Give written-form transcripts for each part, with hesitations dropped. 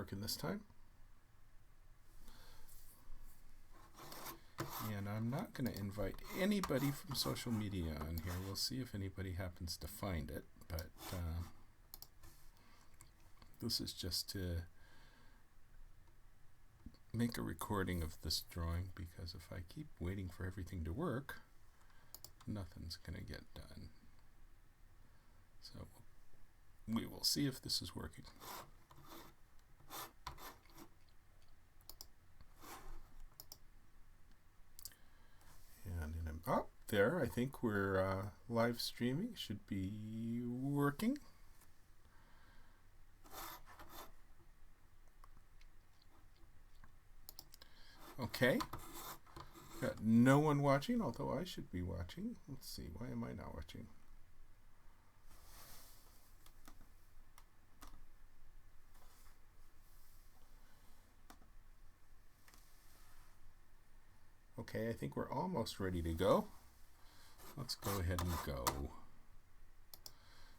working this time. And I'm not going to invite anybody from social media on here. We'll see if anybody happens to find it, but this is just to make a recording of this drawing, because if I keep waiting for everything to work, nothing's going to get done. So we will see if this is working. And up there, I think we're live streaming. Should be working. Okay. Got no one watching, although I should be watching. Let's see, why am I not watching? Okay, I think we're almost ready to go. Let's go ahead and go.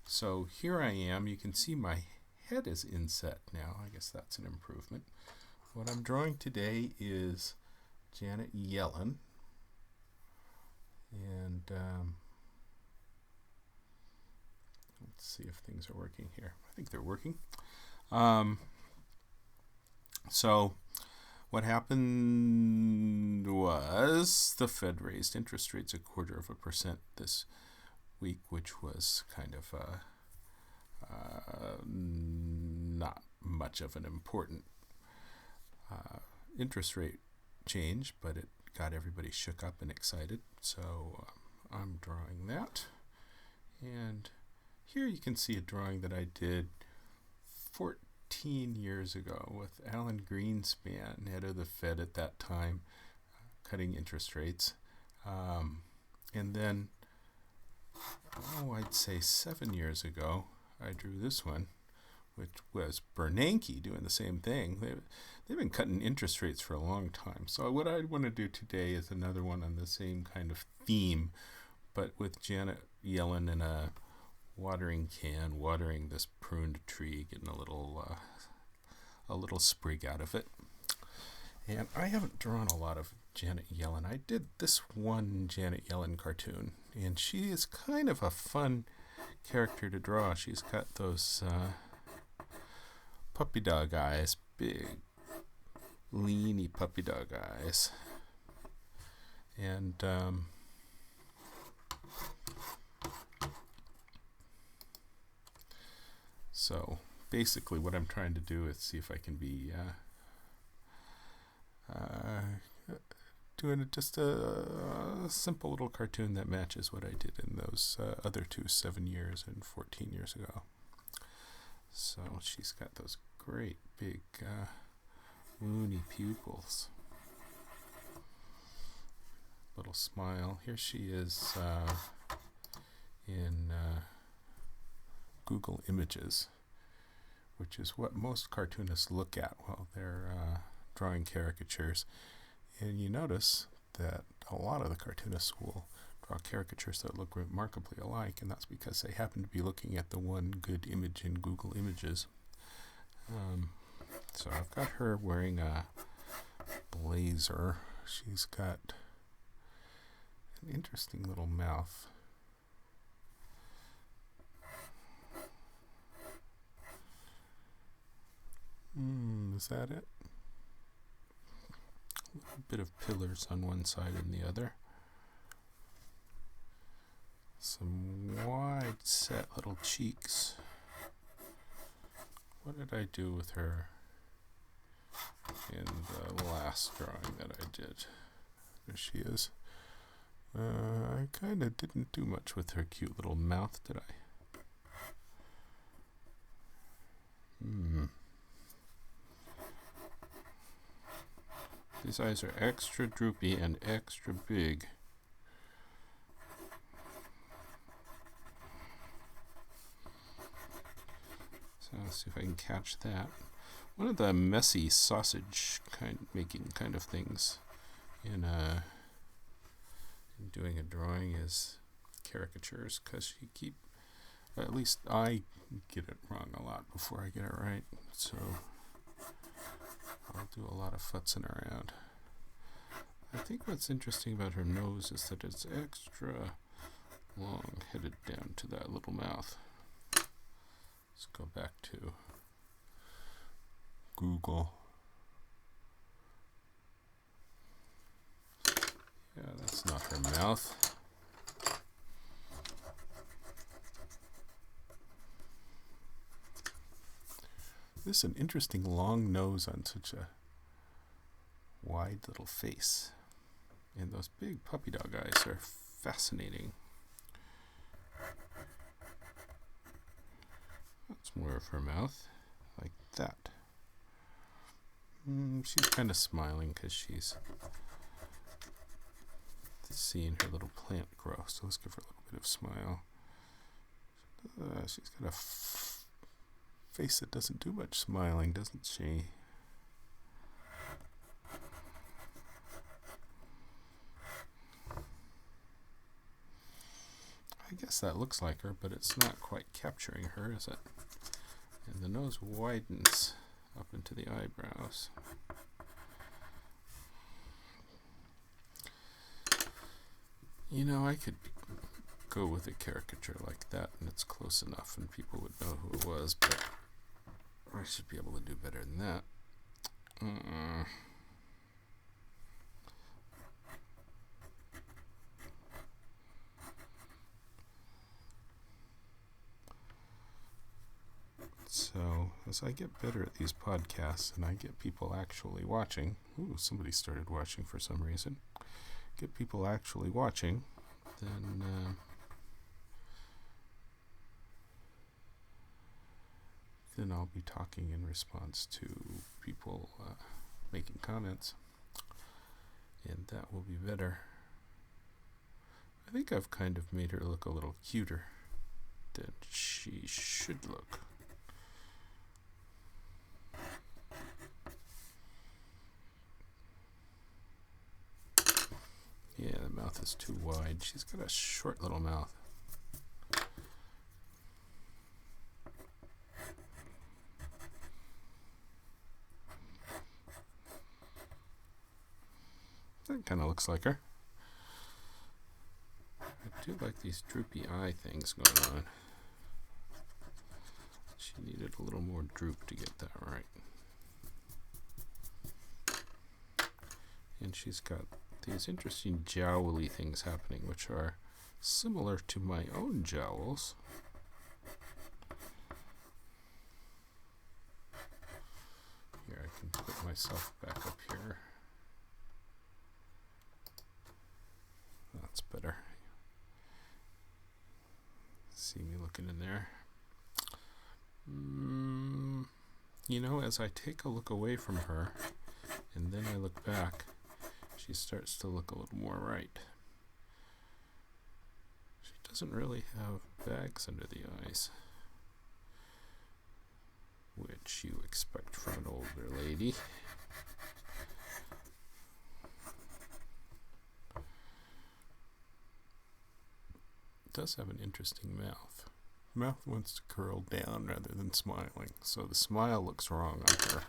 So here I am. You can see my head is inset now. I guess that's an improvement. What I'm drawing today is Janet Yellen. And let's see if things are working here. I think they're working. So what happened was the Fed raised interest rates 0.25% this week, which was kind of not much of an important interest rate change, but it got everybody shook up and excited. So I'm drawing that. And here you can see a drawing that I did 14 years ago with Alan Greenspan, head of the Fed at that time, cutting interest rates. And then, I'd say 7 years ago, I drew this one, which was Bernanke doing the same thing. They've been cutting interest rates for a long time. So what I want to do today is another one on the same kind of theme, but with Janet Yellen in a watering can, watering this pruned tree, getting a little sprig out of it. And I haven't drawn a lot of Janet Yellen. I did this one Janet Yellen cartoon, and she is kind of a fun character to draw. She's got those puppy dog eyes, big, leany puppy dog eyes. And so basically what I'm trying to do is see if I can be doing just a simple little cartoon that matches what I did in those other two 7 years and 14 years ago. So she's got those great big moony pupils. Little smile. Here she is in Google Images, which is what most cartoonists look at while they're drawing caricatures. And you notice that a lot of the cartoonists will draw caricatures that look remarkably alike, and that's because they happen to be looking at the one good image in Google Images. So I've got her wearing a blazer. She's got an interesting little mouth. Is that it? A little bit of pillars on one side and the other. Some wide set little cheeks. What did I do with her in the last drawing that I did? There she is. I kind of didn't do much with her cute little mouth, did I? These eyes are extra droopy and extra big. So let's see if I can catch that. One of the messy sausage making kind of things in doing a drawing is caricatures, because you keep, at least I get it wrong a lot before I get it right. So She'll do a lot of futzing around. I think what's interesting about her nose is that it's extra long, headed down to that little mouth. Let's go back to Google. Yeah, that's not her mouth. This is an interesting long nose on such a wide little face. And those big puppy dog eyes are fascinating. That's more of her mouth, like that. She's kind of smiling because she's seeing her little plant grow. So let's give her a little bit of smile. She's got a face that doesn't do much smiling, doesn't she? I guess that looks like her, but it's not quite capturing her, is it? And the nose widens up into the eyebrows. You know, I could go with a caricature like that and it's close enough and people would know who it was, but I should be able to do better than that. So, as I get better at these podcasts and I get people actually watching, somebody started watching for some reason, get people actually watching, then I'll be talking in response to people making comments, and that will be better. I think I've kind of made her look a little cuter than she should look. Yeah, the mouth is too wide. She's got a short little mouth. That kind of looks like her. I do like these droopy eye things going on. She needed a little more droop to get that right. And she's got these interesting jowly things happening, which are similar to my own jowls. Here, I can put myself back up here. That's better. See me looking in there. You know, as I take a look away from her, and then I look back, she starts to look a little more right. She doesn't really have bags under the eyes, which you expect from an older lady. Does have an interesting mouth. Mouth wants to curl down rather than smiling, so the smile looks wrong on her.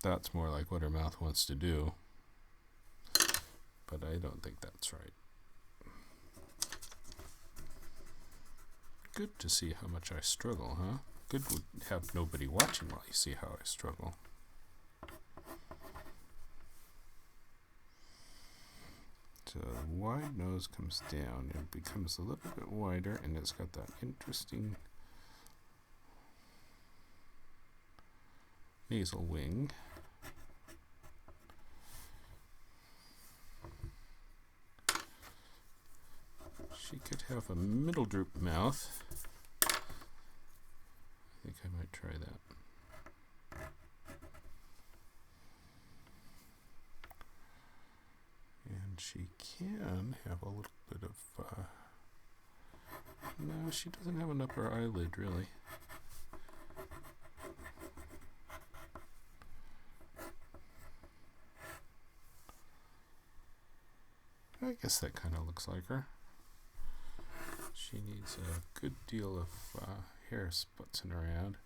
That's more like what her mouth wants to do, but I don't think that's right. Good to see how much I struggle, huh? Good to have nobody watching while you see how I struggle. So the wide nose comes down and becomes a little bit wider, and it's got that interesting nasal wing. She could have a middle droop mouth. I think I might try that. And she can have a little bit of, no, she doesn't have an upper eyelid really. I guess that kind of looks like her. She needs a good deal of hair sputzing around.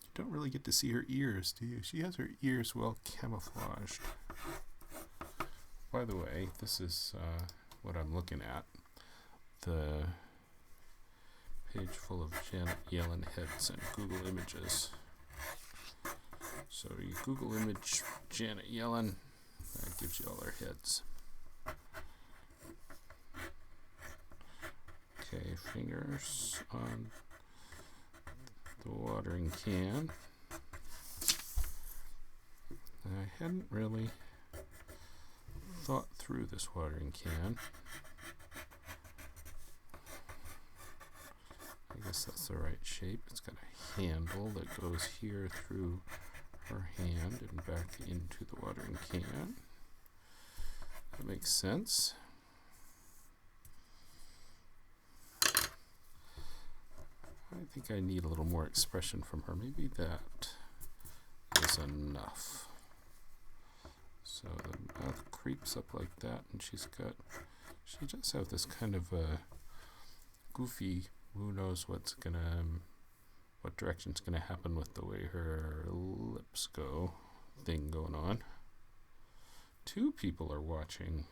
You don't really get to see her ears, do you? She has her ears well camouflaged. By the way, this is what I'm looking at. The page full of Janet Yellen heads and Google images. So you Google image Janet Yellen, that gives you all her heads. Okay, fingers on the watering can. I hadn't really thought through this watering can. I guess that's the right shape. It's got a handle that goes here through her hand and back into the watering can. That makes sense. I think I need a little more expression from her. Maybe that is enough. So the mouth creeps up like that, and she does have this kind of a goofy, who knows what direction's gonna happen with the way her lips go thing going on. 2 people are watching.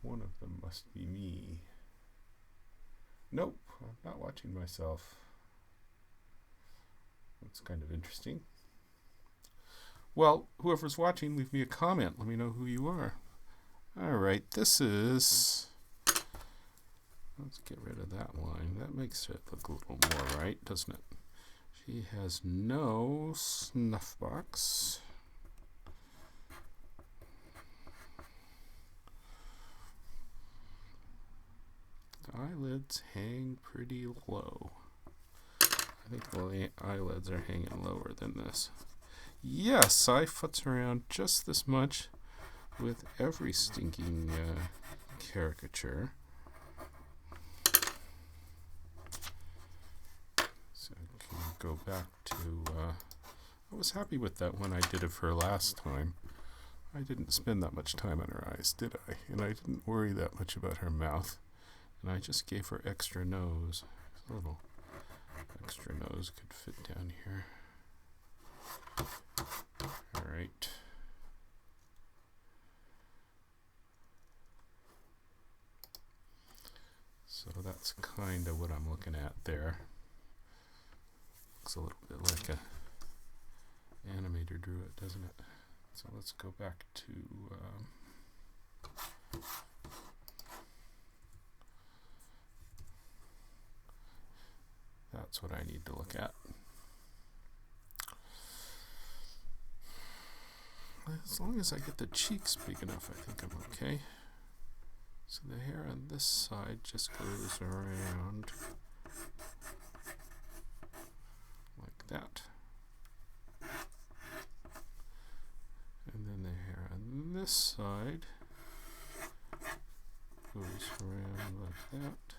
One of them must be me. Nope, I'm not watching myself. That's kind of interesting. Well, whoever's watching, leave me a comment. Let me know who you are. Alright, this is... Let's get rid of that line. That makes it look a little more right, doesn't it? She has no snuff box. The eyelids hang pretty low. I think the eyelids are hanging lower than this. Yes, I futz around just this much with every stinking caricature. So can we go back to, I was happy with that one I did of her last time. I didn't spend that much time on her eyes, did I? And I didn't worry that much about her mouth. And I just gave her extra nose. A little extra nose could fit down here. Alright. So that's kind of what I'm looking at there. Looks a little bit like a animator drew it, doesn't it? So let's go back to that's what I need to look at. As long as I get the cheeks big enough, I think I'm okay. So the hair on this side just goes around like that. And then the hair on this side goes around like that.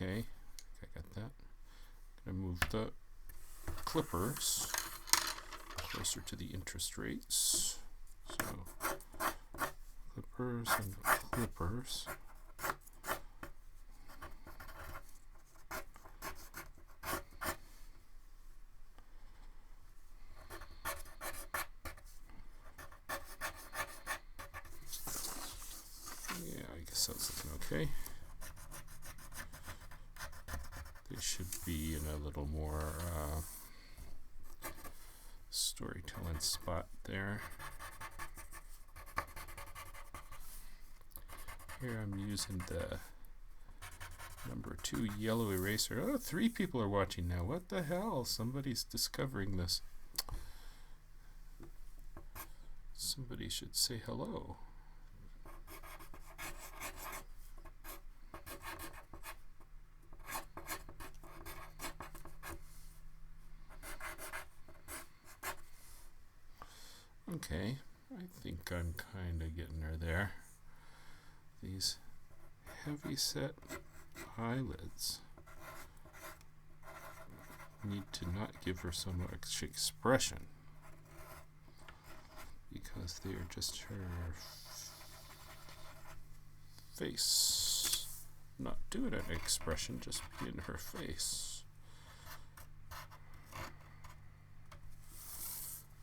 Okay, I got that. I move the clippers closer to the interest rates. So clippers and clippers. Yeah, I guess that's looking okay. They should be in a little more storytelling spot there. Here I'm using the number 2 yellow eraser. Oh, 3 people are watching now. What the hell? Somebody's discovering this. Somebody should say hello. Okay, I think I'm kind of getting her there. These heavy set eyelids need to not give her so much expression, because they are just her face. Not doing an expression, just being her face.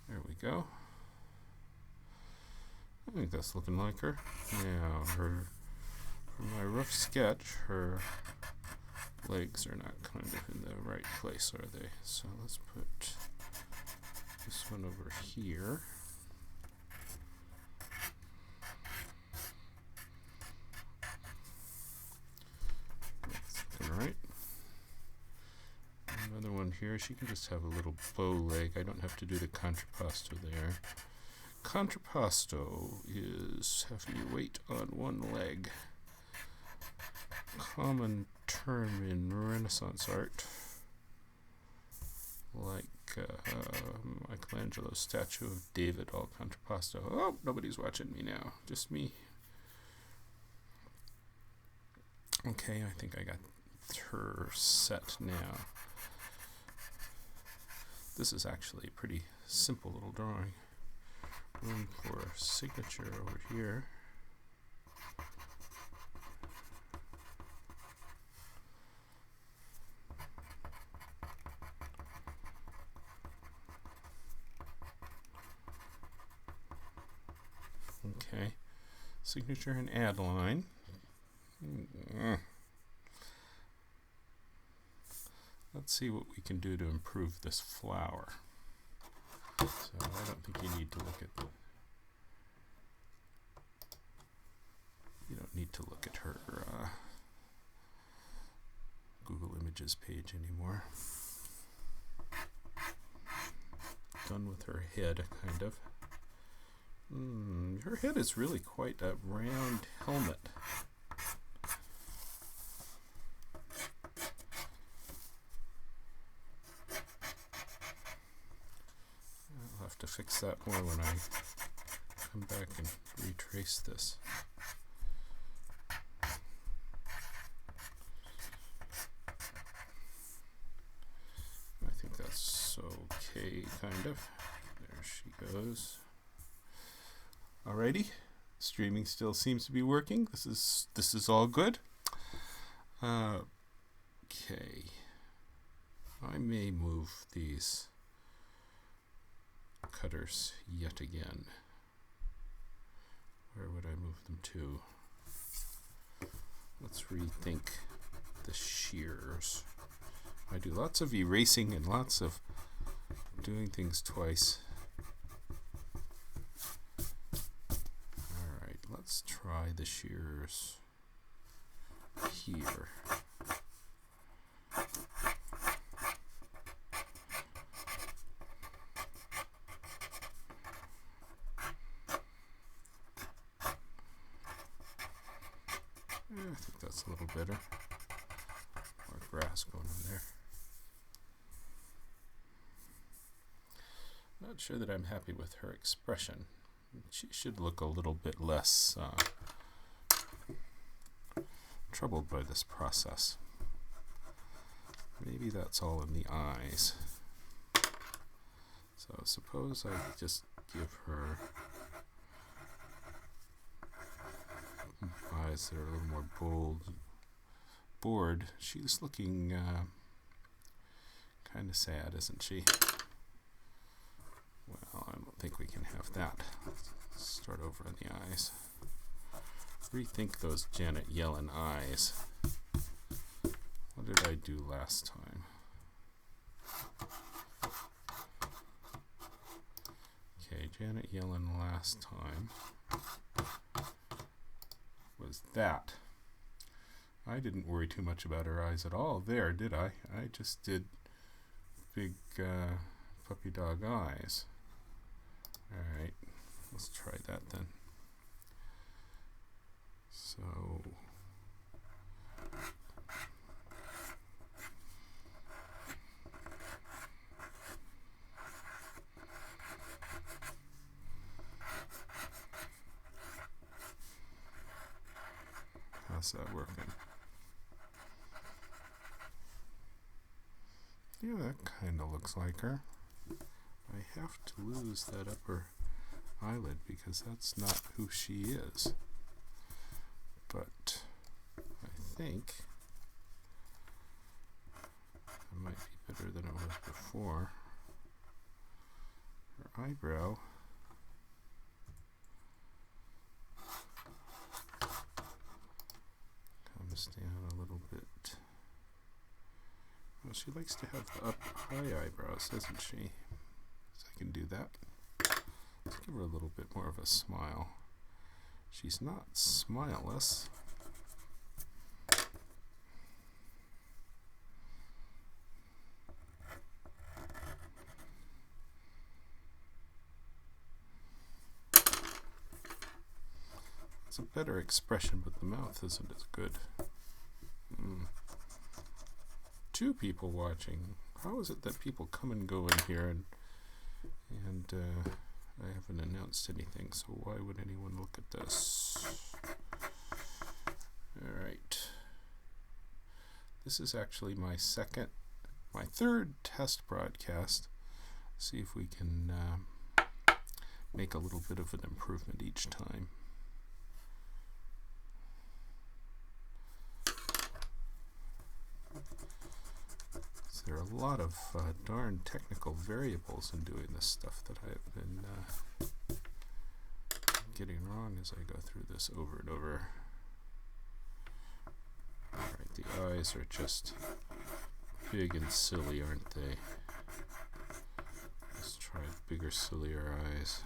There we go. I think that's looking like her. Now, for my rough sketch, her legs are not kind of in the right place, are they? So let's put this one over here. That's looking right. Another one here. She can just have a little bow leg. I don't have to do the contrapposto there. Contrapposto is having you weight on one leg. Common term in Renaissance art, like Michelangelo's statue of David, all contrapposto. Oh, nobody's watching me now, just me. Okay, I think I got her set now. This is actually a pretty simple little drawing. Room for signature over here. Okay, signature and add line. Let's see what we can do to improve this flower. So I don't think you need to look at her Google Images page anymore. Done with her head, kind of. Her head is really quite a round helmet. I'll have to fix that more when I come back and retrace this. I think that's okay, kind of. There she goes. Alrighty, streaming still seems to be working. This is all good. Okay, I may move these cutters yet again. Where would I move them to? Let's rethink the shears. I do lots of erasing and lots of doing things twice. Alright, let's try the shears here. I think that's a little better. More grass going on there. Not sure that I'm happy with her expression. She should look a little bit less troubled by this process. Maybe that's all in the eyes. So suppose I just give her eyes that are a little more bored. She's looking kind of sad, isn't she? Well, I don't think we can have that. Let's start over on the eyes. Rethink those Janet Yellen eyes. What did I do last time? Okay, Janet Yellen last time was that. I didn't worry too much about her eyes at all there, did I? I just did big puppy dog eyes. Alright, let's try that then. So how's that working? Yeah, that kind of looks like her. I have to lose that upper eyelid because that's not who she is. But I think it might be better than it was before. Her eyebrow comes down a little bit. Well, she likes to have the up high eyebrows, doesn't she? So I can do that. Let's give her a little bit more of a smile. She's not smileless. It's a better expression, but the mouth isn't as good. Two people watching. How is it that people come and go in here and I haven't announced anything, so why would anyone look at this? Alright. This is actually my third test broadcast. See if we can make a little bit of an improvement each time. There are a lot of darn technical variables in doing this stuff that I've been getting wrong as I go through this over and over. Alright, the eyes are just big and silly, aren't they? Let's try bigger, sillier eyes.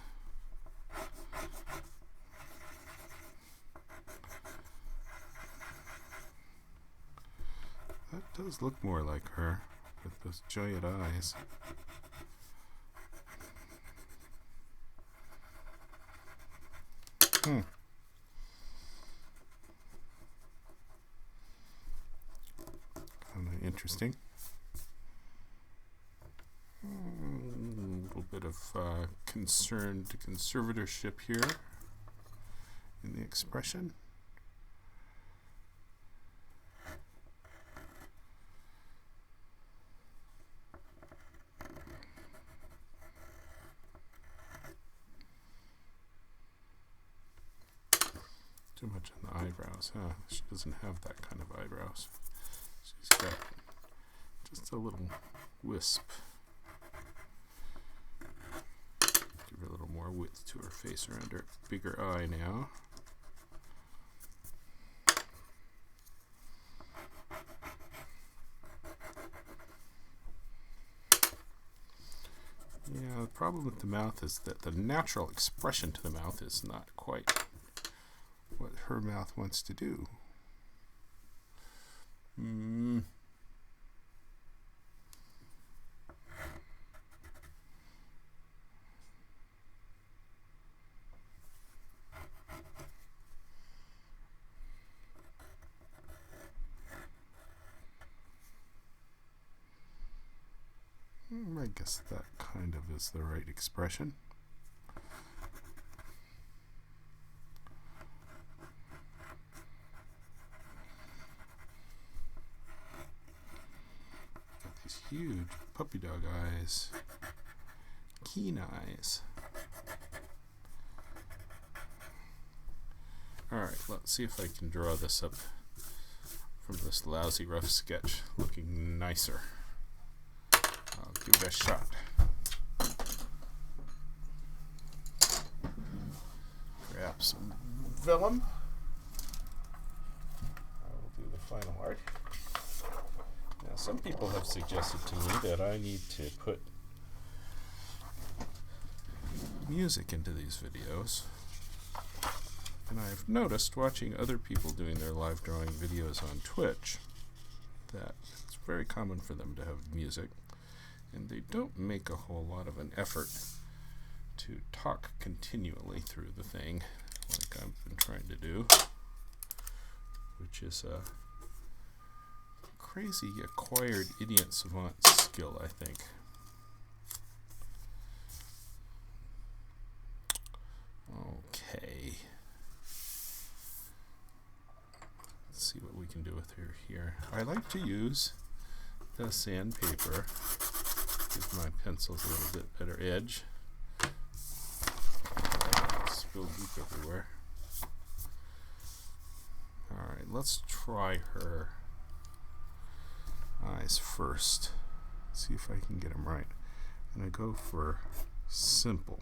That does look more like her, with those giant eyes. Kind of interesting. A little bit of concerned conservatorship here in the expression. Too much on the eyebrows, huh? She doesn't have that kind of eyebrows. She's got just a little wisp. Give her a little more width to her face around her bigger eye now. Yeah, the problem with the mouth is that the natural expression to the mouth is not quite what her mouth wants to do. I guess that kind of is the right expression. Got these huge puppy dog eyes, keen eyes. Alright, let's see if I can draw this up from this lousy rough sketch looking nicer. I'll give it a shot. Grab some vellum. I will do the final art. Now, some people have suggested to me that I need to put music into these videos. And I've noticed watching other people doing their live drawing videos on Twitch that it's very common for them to have music. And they don't make a whole lot of an effort to talk continually through the thing like I've been trying to do, which is a crazy acquired idiot savant skill, I think. Okay. Let's see what we can do with her here. I like to use the sandpaper. Give my pencils a little bit better edge. Spilled ink everywhere. Alright, let's try her eyes first. See if I can get them right. I'm going to go for simple.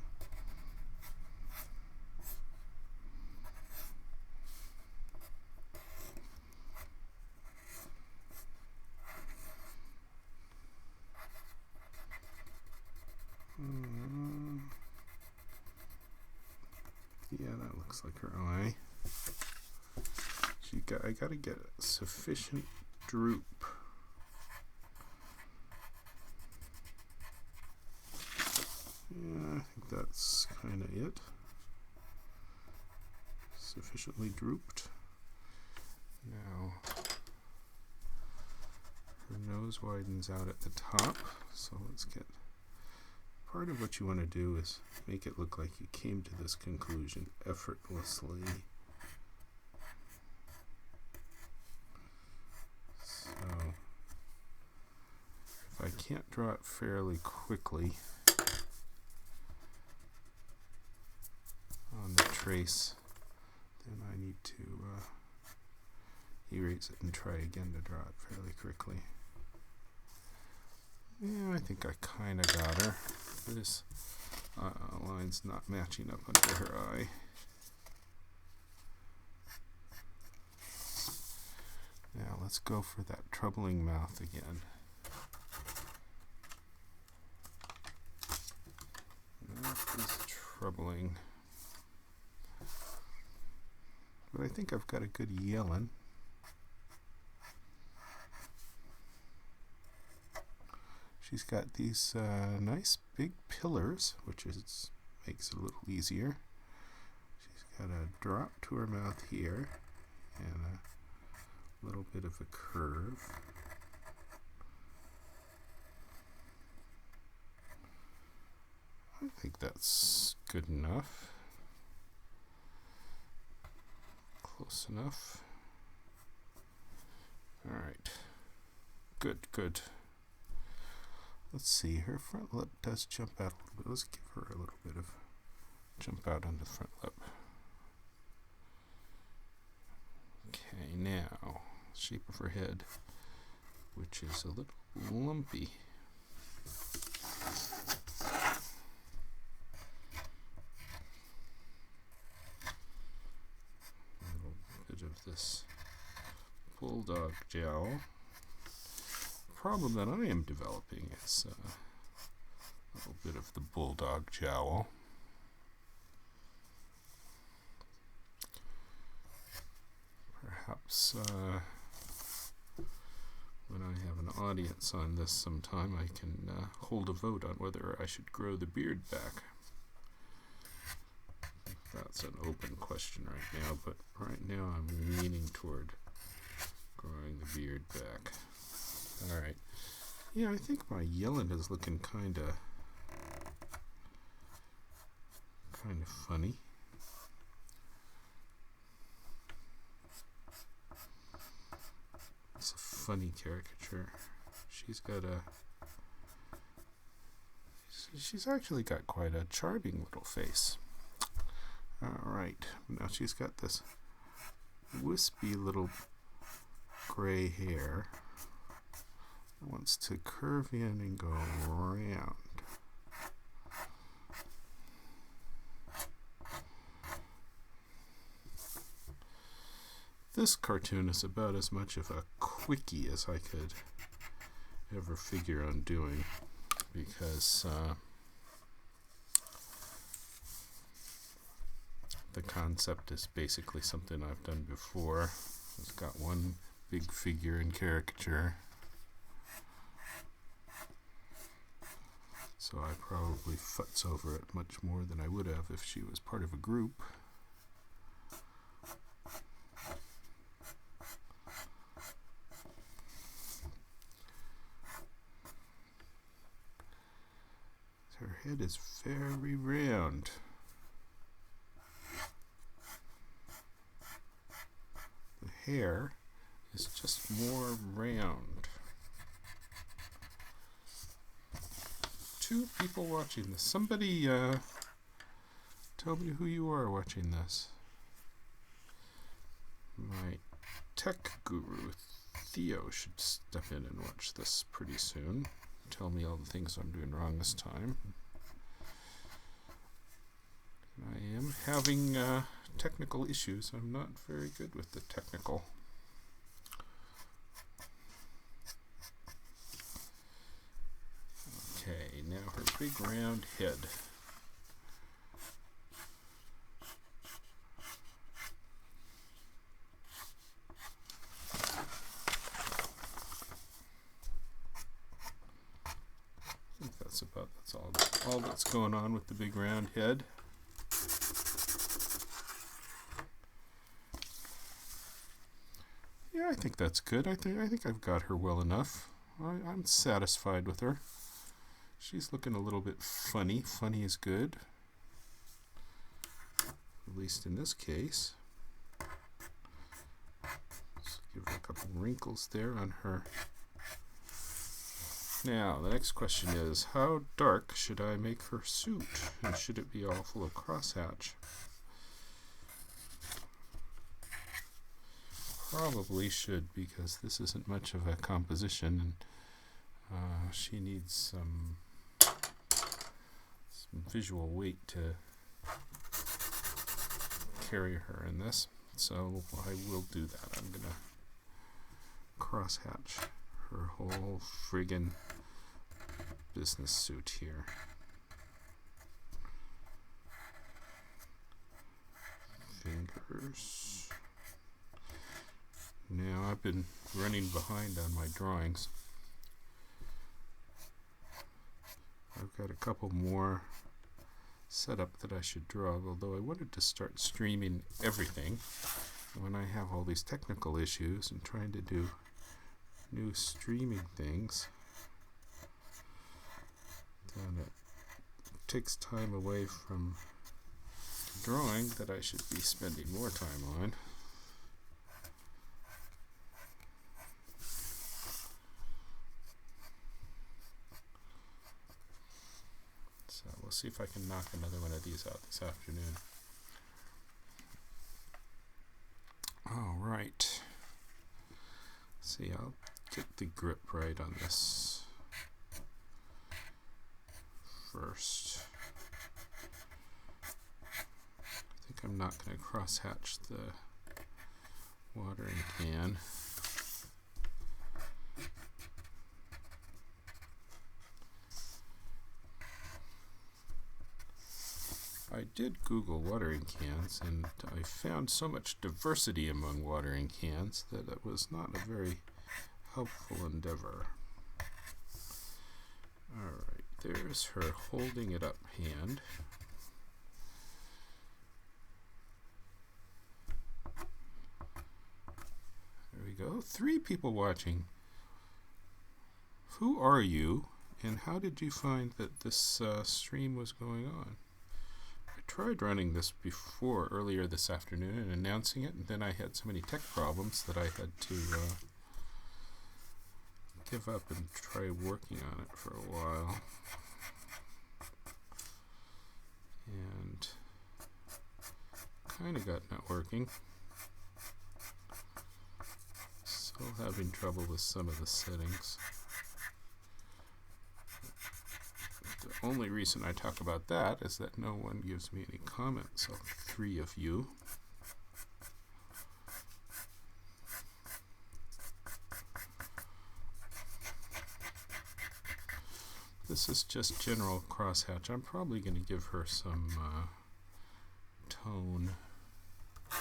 Yeah, that looks like her eye. I gotta get sufficient droop. Yeah, I think that's kind of it. Sufficiently drooped. Now, her nose widens out at the top, so let's get... Part of what you want to do is make it look like you came to this conclusion effortlessly. So, if I can't draw it fairly quickly on the trace, then I need to erase it and try again to draw it fairly quickly. Yeah, I think I kind of got her. This line's not matching up under her eye. Now let's go for that troubling mouth again. That is troubling. But I think I've got a good Yellen. She's got these nice big pillars, which makes it a little easier. She's got a drop to her mouth here and a little bit of a curve. I think that's good enough. Close enough. All right. Good, good. Let's see, her front lip does jump out a little bit. Let's give her a little bit of jump out on the front lip. Okay, now, shape of her head, which is a little lumpy. A little bit of this bulldog jowl. Problem that I am developing is a little bit of the bulldog jowl. Perhaps when I have an audience on this sometime, I can hold a vote on whether I should grow the beard back. That's an open question right now, but right now I'm leaning toward growing the beard back. Alright. Yeah, I think my Yellen is looking kind of funny. It's a funny caricature. She's actually got quite a charming little face. Alright. Now she's got this wispy little gray hair. Wants to curve in and go around. This cartoon is about as much of a quickie as I could ever figure on doing, because the concept is basically something I've done before. It's got one big figure in caricature. So I probably futz over it much more than I would have if she was part of a group. Her head is very round. The hair is just more round. 2 people watching this. Somebody tell me who you are watching this. My tech guru, Theo, should step in and watch this pretty soon. Tell me all the things I'm doing wrong this time. I am having technical issues. I'm not very good with the technical. Okay, now her big round head. I think that's all that's going on with the big round head. Yeah, I think that's good. I think I've got her well enough. I'm satisfied with her. She's looking a little bit funny. Funny is good. At least in this case. Let's give her a couple wrinkles there on her. Now, the next question is, how dark should I make her suit? And should it be all full of crosshatch? Probably should, because this isn't much of a composition, and she needs some visual weight to carry her in this. So I will do that. I'm gonna crosshatch her whole friggin' business suit here. Fingers. Now I've been running behind on my drawings. I've got a couple more set up that I should draw, although I wanted to start streaming everything. When I have all these technical issues and trying to do new streaming things, then it takes time away from drawing that I should be spending more time on. So we'll see if I can knock another one of these out this afternoon. All right. See, I'll get the grip right on this first. I think I'm not going to crosshatch the watering can. I did Google watering cans, and I found so much diversity among watering cans that it was not a very helpful endeavor. Alright, there's her holding it up hand. There we go. 3 people watching. Who are you, and how did you find that this stream was going on? I tried running this before earlier this afternoon and announcing it, and then I had so many tech problems that I had to give up and try working on it for a while. And kind of got not working. Still having trouble with some of the settings. The only reason I talk about that is that no one gives me any comments, so 3 of you. This is just general crosshatch. I'm probably going to give her some tone. I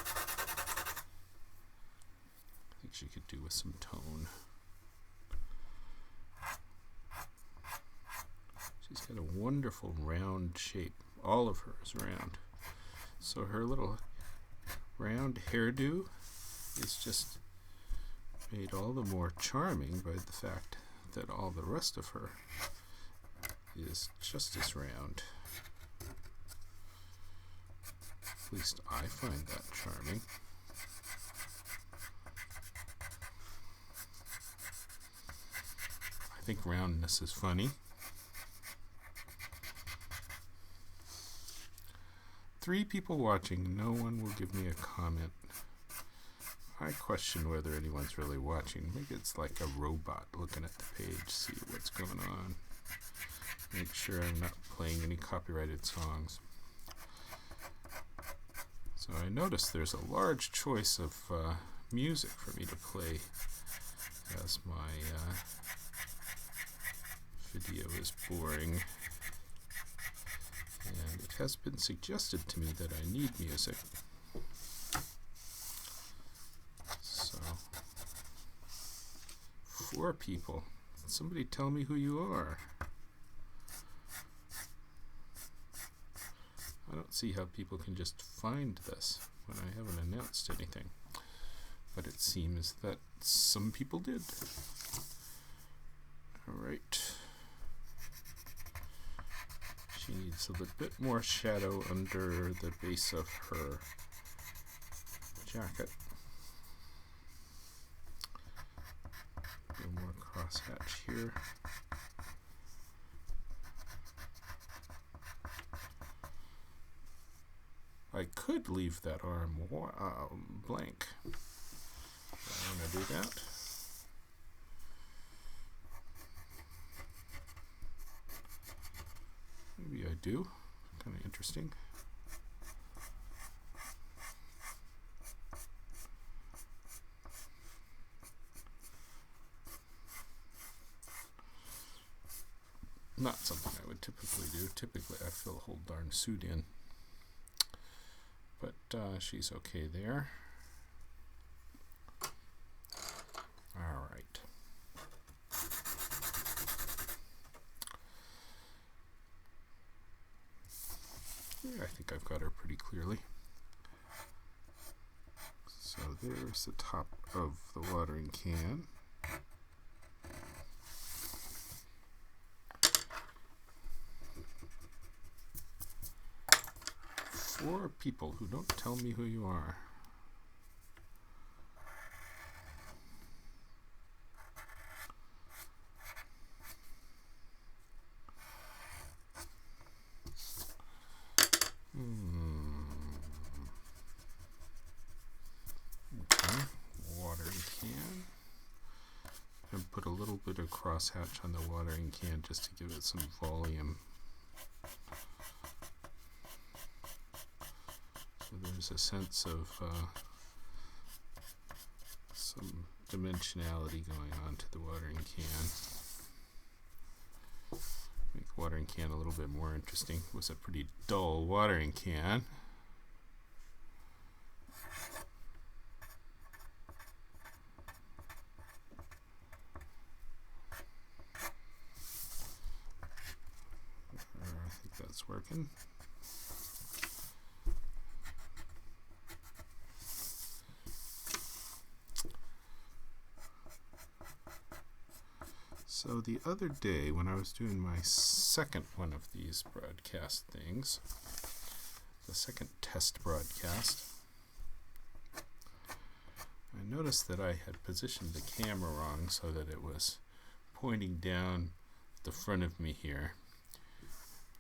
think she could do with some tone. She's got a wonderful round shape. All of her is round. So her little round hairdo is just made all the more charming by the fact that all the rest of her is just as round. At least I find that charming. I think roundness is funny. 3 people watching. No one will give me a comment. I question whether anyone's really watching. Maybe it's like a robot looking at the page, see what's going on. Make sure I'm not playing any copyrighted songs. So I noticed there's a large choice of music for me to play as my video is boring. And it has been suggested to me that I need music. So, 4 people. Somebody tell me who you are. I don't see how people can just find this when I haven't announced anything. But it seems that some people did. Alright. She needs a little bit more shadow under the base of her jacket. A little more crosshatch here. I could leave that arm blank. I want to do that. Maybe I do. Kind of interesting. Not something I would typically do. Typically I fill a whole darn suit in. But she's okay there. All right. Yeah, I think I've got her pretty clearly. So there's the top of the watering can. Four people who don't tell me who you are. Okay, watering can. And put a little bit of crosshatch on the watering can just to give it some volume. So there's a sense of some dimensionality going on to the watering can. Make the watering can a little bit more interesting. It was a pretty dull watering can. I think that's working. So the other day when I was doing my second one of these broadcast things, the second test broadcast, I noticed that I had positioned the camera wrong so that it was pointing down the front of me here,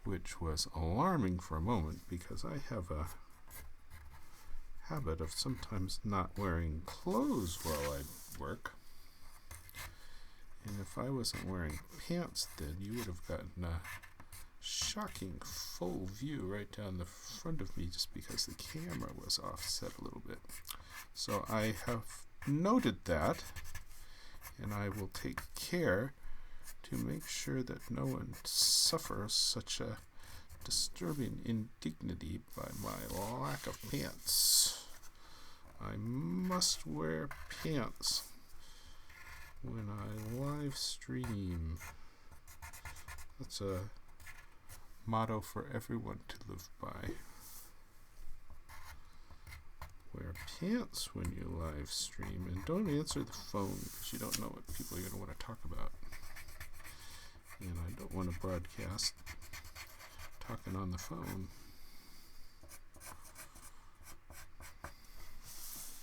which was alarming for a moment because I have a habit of sometimes not wearing clothes while I work. And if I wasn't wearing pants then, you would have gotten a shocking full view right down the front of me just because the camera was offset a little bit. So I have noted that, and I will take care to make sure that no one suffers such a disturbing indignity by my lack of pants. I must wear pants when I live stream. That's a motto for everyone to live by. Wear pants when you live stream, and don't answer the phone because you don't know what people are going to want to talk about. And I don't want to broadcast talking on the phone.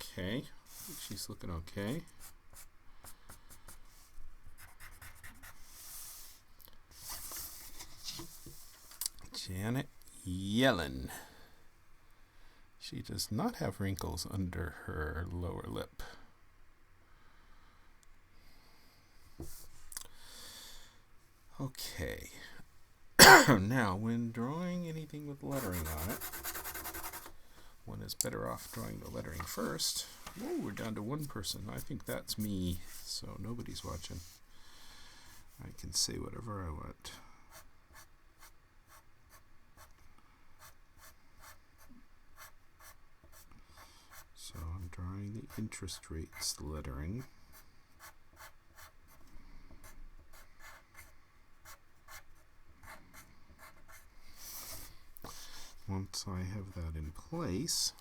Okay, I think she's looking okay. Janet Yellen. She does not have wrinkles under her lower lip. Okay. Now, when drawing anything with lettering on it, one is better off drawing the lettering first. Whoa, we're down to one person. I think that's me, so nobody's watching. I can say whatever I want. So I'm drawing the interest rates lettering. Once I have that in place,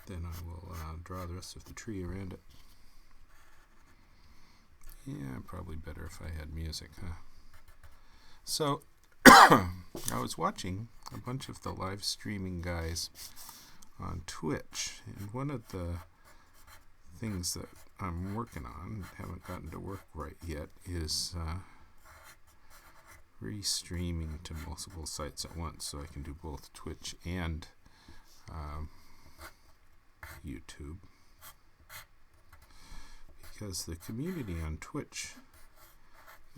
then I will draw the rest of the tree around it. Yeah, probably better if I had music, huh? So, I was watching a bunch of the live streaming guys on Twitch, and one of the things that I'm working on, haven't gotten to work right yet, is restreaming to multiple sites at once, so I can do both Twitch and YouTube, because the community on Twitch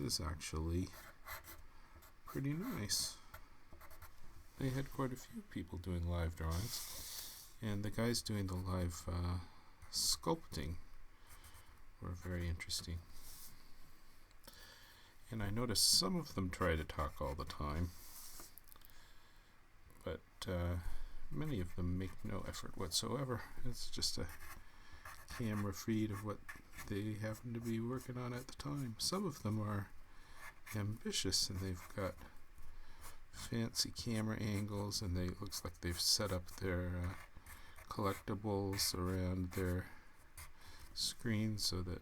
is actually pretty nice. They had quite a few people doing live drawings, and the guys doing the live sculpting were very interesting. And I noticed some of them try to talk all the time, but many of them make no effort whatsoever. It's just a camera feed of what they happen to be working on at the time. Some of them are ambitious, and they've got fancy camera angles, and it looks like they've set up their collectibles around their screen, so that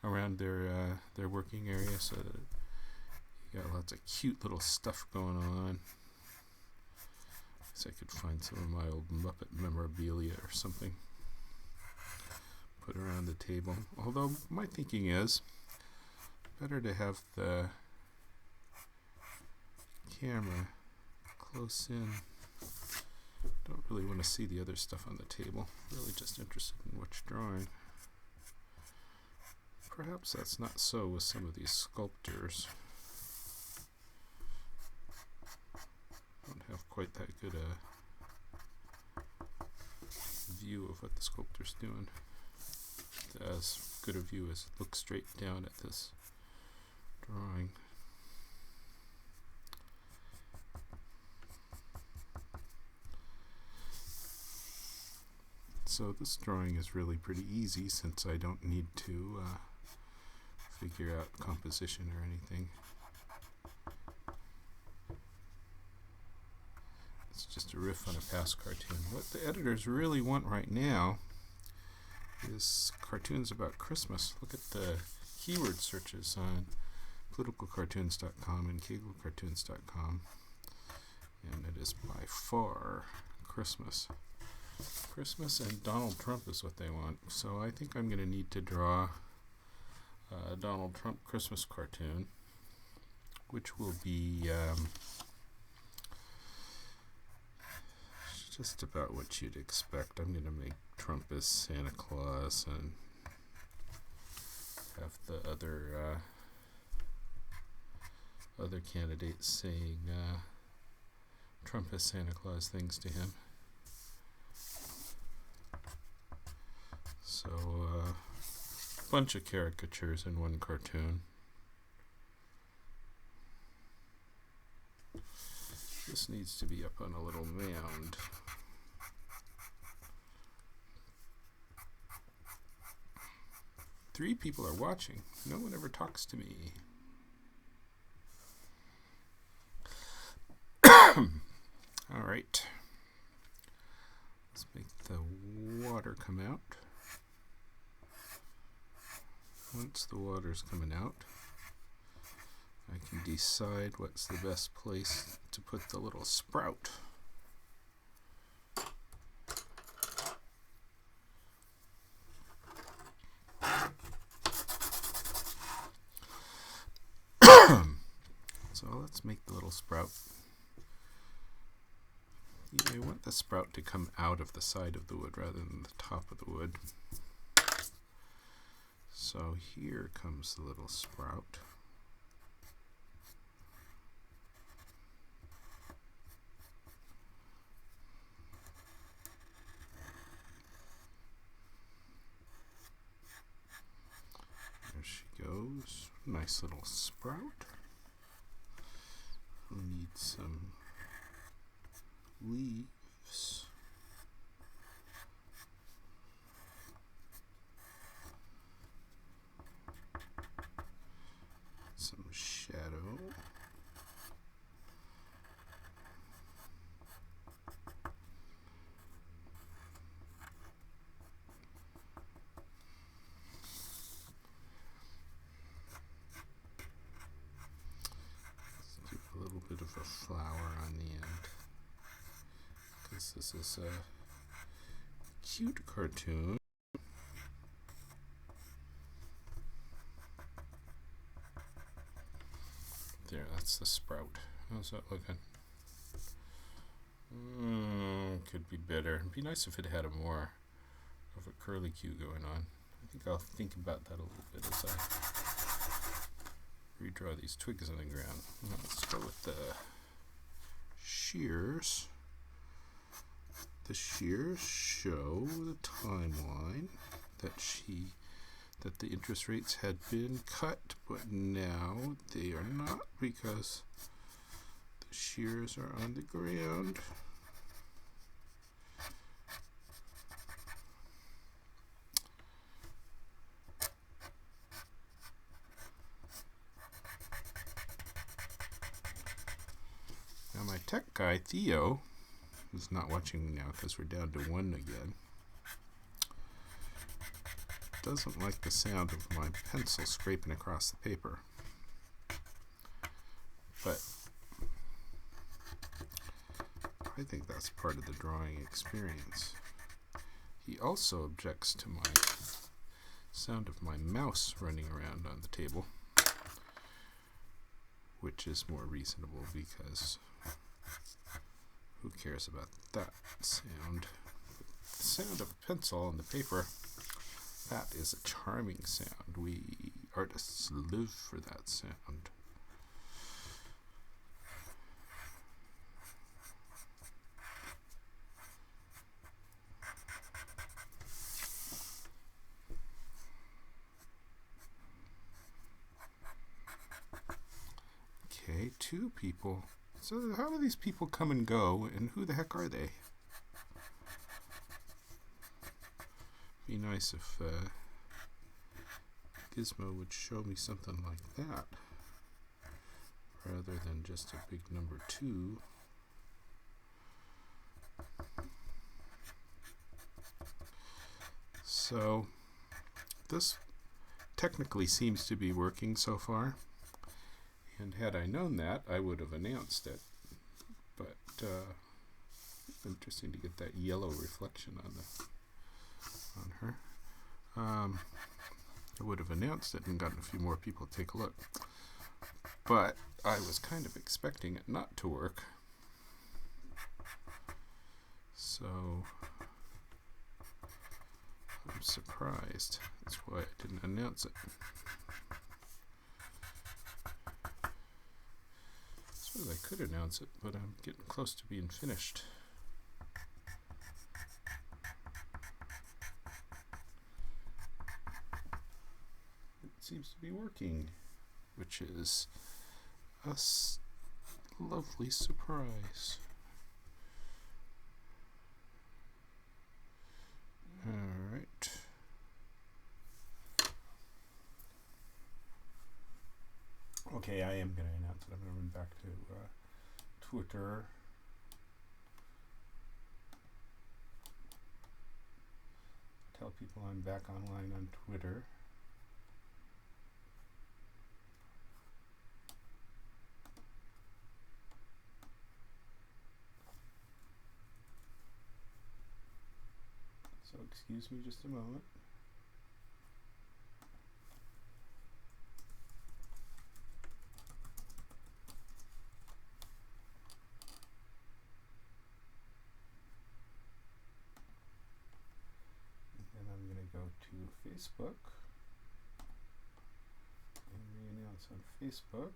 around their working area, so that you got lots of cute little stuff going on. I could find some of my old Muppet memorabilia or something, put around the table. Although my thinking is better to have the camera close in. Don't really want to see the other stuff on the table. Really just interested in what you're drawing. Perhaps that's not so with some of these sculptors. Don't have quite that good a view of what the sculptor's doing. As good a view as look straight down at this drawing. So this drawing is really pretty easy, since I don't need to figure out composition or anything. It's just a riff on a past cartoon. What the editors really want right now is cartoons about Christmas. Look at the keyword searches on politicalcartoons.com and caglecartoons.com, and it is by far Christmas. Christmas and Donald Trump is what they want. So I think I'm going to need to draw a Donald Trump Christmas cartoon, which will be just about what you'd expect. I'm going to make Trump as Santa Claus and have the other candidates saying Trump as Santa Claus things to him. So, a bunch of caricatures in one cartoon. This needs to be up on a little mound. Three people are watching. No one ever talks to me. All right. Let's make the water come out. Once the water's coming out, I can decide what's the best place to put the little sprout. So let's make the little sprout. You want the sprout to come out of the side of the wood rather than the top of the wood. So here comes the little sprout. There she goes. Nice little sprout. We'll need some leaves. Some shadow. Let's do a little bit of a flower on the end, because this is a cute cartoon. There, that's the sprout. How's that looking? Could be better. It'd be nice if it had a more of a curly cue going on. I think I'll think about that a little bit as I redraw these twigs on the ground. Now let's go with the shears. The shears show the timeline that the interest rates had been cut, but now they are not because the shears are on the ground. Now my tech guy, Theo, who's not watching me now because we're down to 1 again, doesn't like the sound of my pencil scraping across the paper. But I think that's part of the drawing experience. He also objects to my sound of my mouse running around on the table, which is more reasonable because who cares about that sound? The sound of a pencil on the paper, that is a charming sound. We artists live for that sound. Okay, 2 people. So how do these people come and go, and who the heck are they? Be nice if Gizmo would show me something like that rather than just a big number 2. So this technically seems to be working so far, and had I known that, I would have announced it. But interesting to get that yellow reflection on her. I would have announced it and gotten a few more people to take a look. But I was kind of expecting it not to work. So I'm surprised. That's why I didn't announce it. I suppose I could announce it, but I'm getting close to being finished. Seems to be working, which is a lovely surprise. All right. Okay, I am going to announce it. I'm going to run back to Twitter. Tell people I'm back online on Twitter. So excuse me just a moment. Facebook and re-announce on Facebook.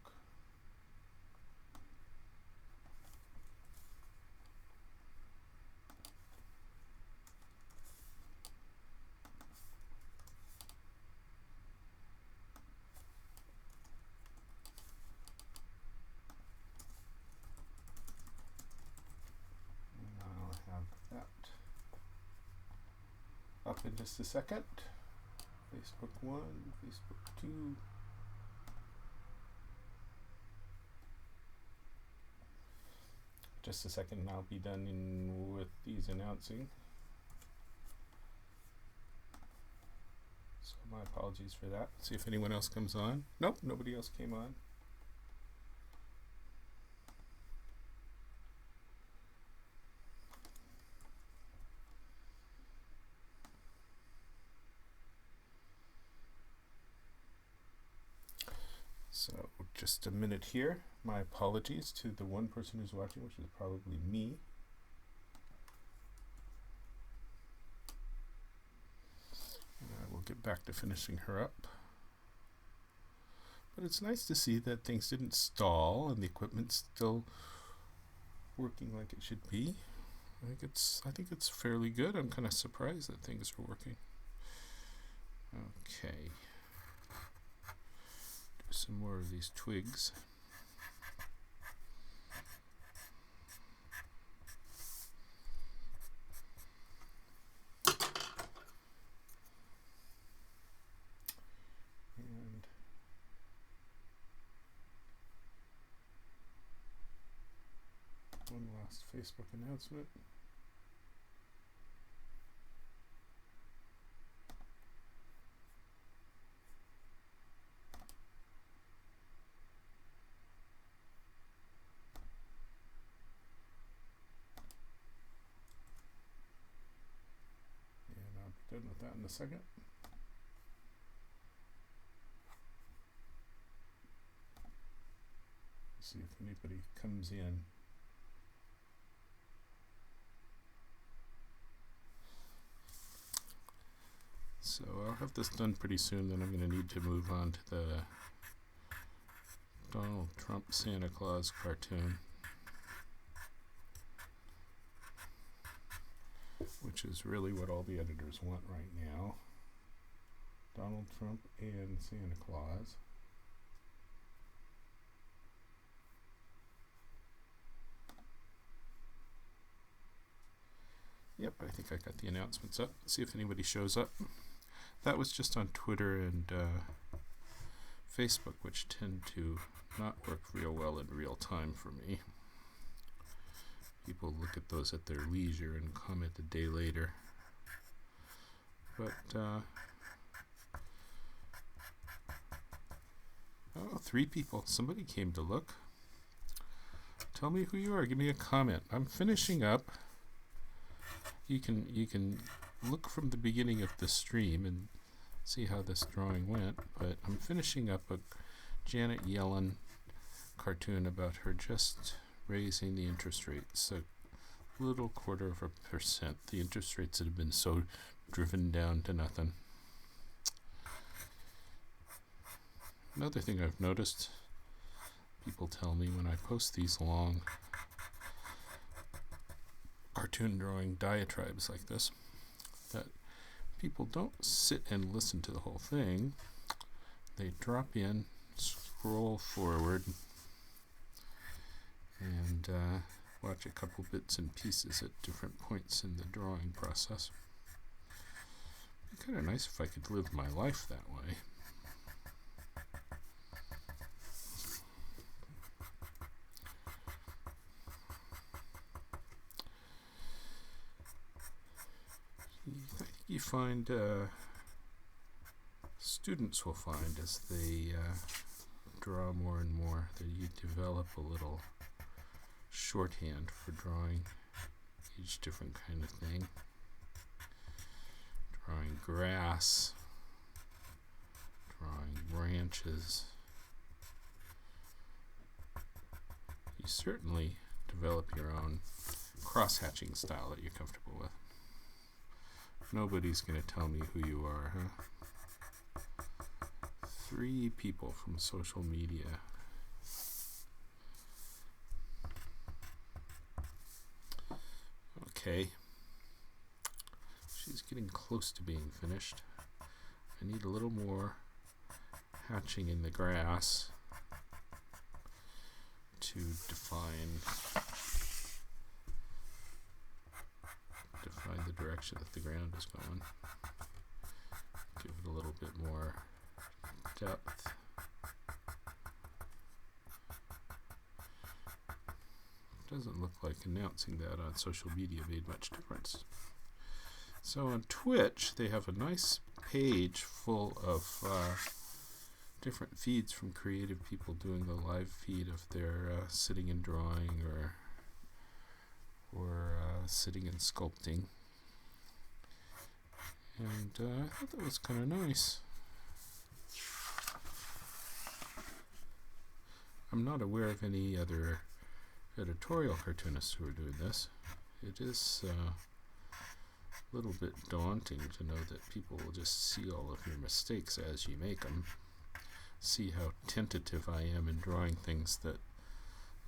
Up in just a second. Facebook 1, Facebook 2. Just a second and I'll be done with these announcing. So my apologies for that. See if anyone else comes on. Nope, nobody else came on. So just a minute here. My apologies to the one person who's watching, which is probably me. And I will get back to finishing her up. But it's nice to see that things didn't stall and the equipment's still working like it should be. I think it's fairly good. I'm kind of surprised that things are working. Okay. Some more of these twigs. And one last Facebook announcement. Done with that in a second. See if anybody comes in. So I'll have this done pretty soon, then I'm going to need to move on to the Donald Trump Santa Claus cartoon, which is really what all the editors want right now. Donald Trump and Santa Claus. Yep, I think I got the announcements up. See if anybody shows up. That was just on Twitter and Facebook, which tend to not work real well in real time for me. People look at those at their leisure and comment a day later. But, oh, 3 people. Somebody came to look. Tell me who you are. Give me a comment. I'm finishing up. You can look from the beginning of the stream and see how this drawing went, but I'm finishing up a Janet Yellen cartoon about her just raising the interest rates a little 0.25%. The interest rates that have been so driven down to nothing. Another thing I've noticed, people tell me when I post these long cartoon drawing diatribes like this, that people don't sit and listen to the whole thing. They drop in, scroll forward, and watch a couple bits and pieces at different points in the drawing process. It'd be kind of nice if I could live my life that way. I think you find, students will find as they draw more and more that you develop a little shorthand for drawing each different kind of thing. Drawing grass, drawing branches. You certainly develop your own cross-hatching style that you're comfortable with. Nobody's going to tell me who you are, huh? 3 people from social media. Okay. She's getting close to being finished. I need a little more hatching in the grass to define the direction that the ground is going. Give it a little bit more depth. Doesn't look like announcing that on social media made much difference. So on Twitch, they have a nice page full of different feeds from creative people doing the live feed of their sitting and drawing or sitting and sculpting. And I thought that was kind of nice. I'm not aware of any other editorial cartoonists who are doing this. It is a little bit daunting to know that people will just see all of your mistakes as you make them. See how tentative I am in drawing things that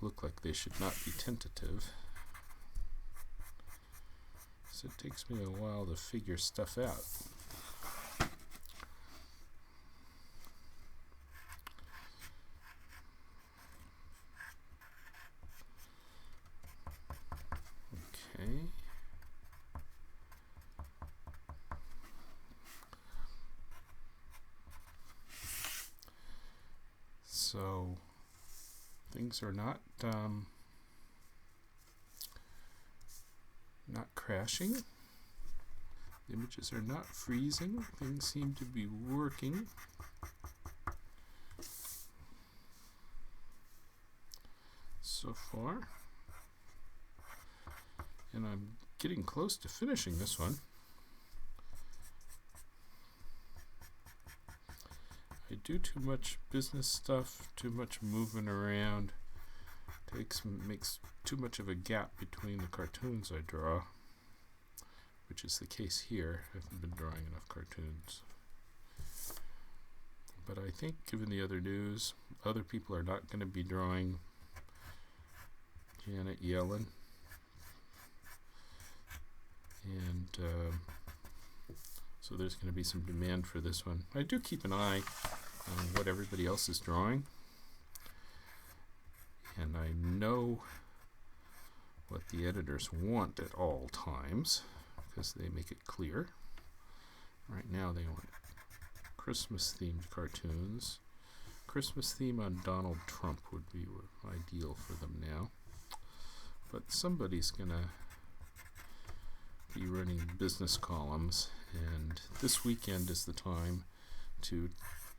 look like they should not be tentative. So it takes me a while to figure stuff out. Okay. So things are not crashing. The images are not freezing. Things seem to be working. So far. And I'm getting close to finishing this one. I do too much business stuff, too much moving around, makes too much of a gap between the cartoons I draw, which is the case here. I haven't been drawing enough cartoons. But I think given the other news, other people are not going to be drawing Janet Yellen. And so there's going to be some demand for this one. I do keep an eye on what everybody else is drawing. And I know what the editors want at all times, because they make it clear. Right now they want Christmas-themed cartoons. Christmas theme on Donald Trump would be ideal for them now. But somebody's going to be running business columns, and this weekend is the time to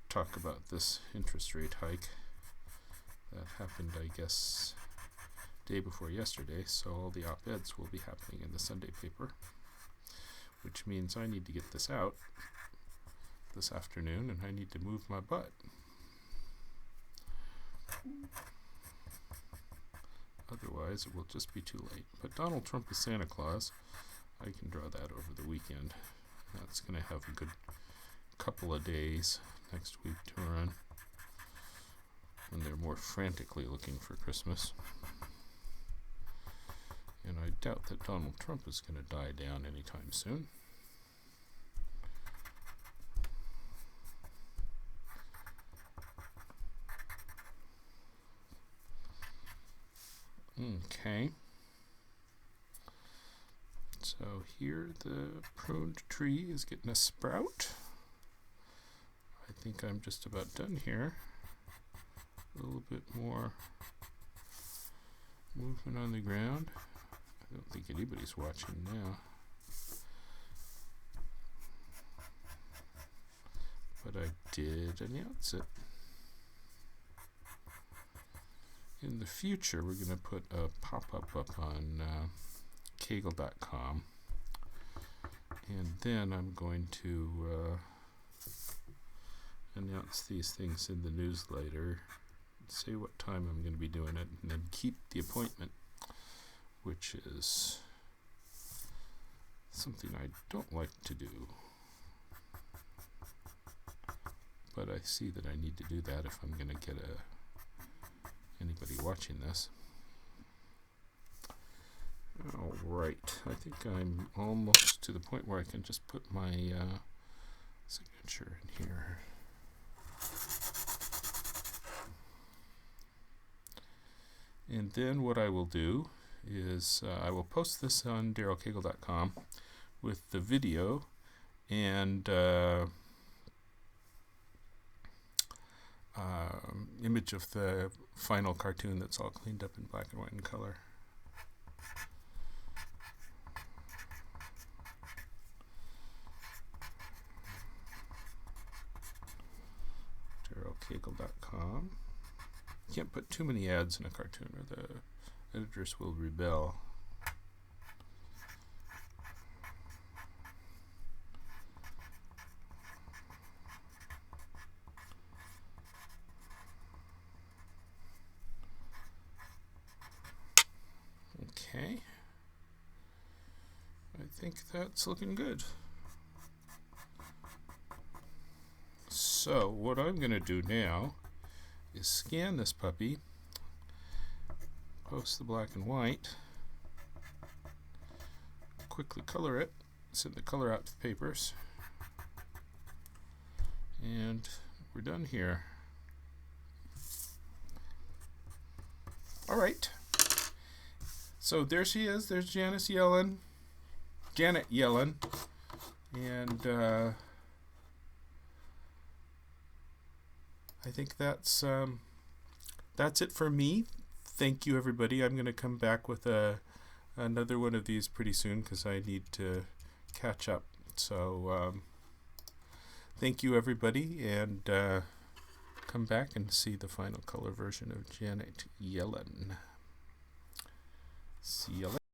talk about this interest rate hike that happened, I guess, day before yesterday, so all the op-eds will be happening in the Sunday paper, which means I need to get this out this afternoon, and I need to move my butt. Otherwise, it will just be too late. But Donald Trump is Santa Claus. I can draw that over the weekend. That's going to have a good couple of days next week to run when they're more frantically looking for Christmas. And I doubt that Donald Trump is going to die down anytime soon. Okay. So here the pruned tree is getting a sprout. I think I'm just about done here. A little bit more movement on the ground. I don't think anybody's watching now. But I did announce it. In the future, we're going to put a pop-up up on Cagle.com, and then I'm going to announce these things in the newsletter, say what time I'm going to be doing it, and then keep the appointment, which is something I don't like to do. but I see that I need to do that if I'm going to get anybody watching this. All right, I think I'm almost to the point where I can just put my signature in here. And then what I will do is I will post this on darylcagle.com with the video and image of the final cartoon that's all cleaned up in black and white and color. darylcagle.com. Can't put too many ads in a cartoon or the editors will rebel. Okay. I think that's looking good. So what I'm going to do now is scan this puppy, post the black and white, quickly color it, send the color out to the papers, and we're done here. All right. So there she is. There's Janet Yellen, and I think that's it for me. Thank you, everybody. I'm going to come back with another one of these pretty soon because I need to catch up. So thank you, everybody, and come back and see the final color version of Janet Yellen. See you later.